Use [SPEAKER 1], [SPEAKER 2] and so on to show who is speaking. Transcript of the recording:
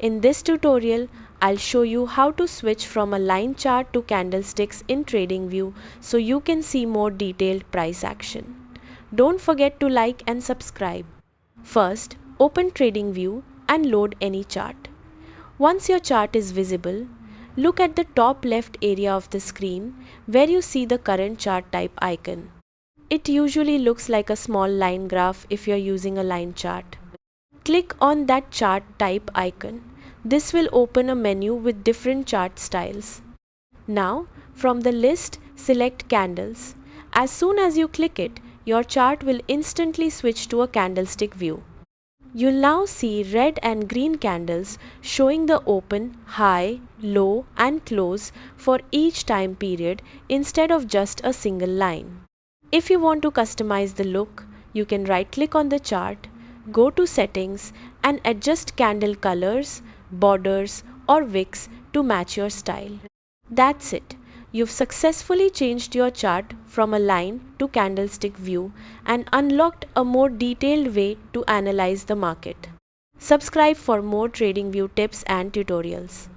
[SPEAKER 1] In this tutorial, I'll show you how to switch from a line chart to candlesticks in TradingView so you can see more detailed price action. Don't forget to like and subscribe. First, open TradingView and load any chart. Once your chart is visible, look at the top left area of the screen where you see the current chart type icon. It usually looks like a small line graph if you're using a line chart. Click on that chart type icon. This will open a menu with different chart styles. Now, from the list, select candles. As soon as you click it, your chart will instantly switch to a candlestick view. You'll now see red and green candles showing the open, high, low and close for each time period instead of just a single line. If you want to customize the look, you can right-click on the chart, go to Settings and adjust candle colors, borders or wicks to match your style. That's it. You've successfully changed your chart from a line to candlestick view and unlocked a more detailed way to analyze the market. Subscribe for more TradingView tips and tutorials.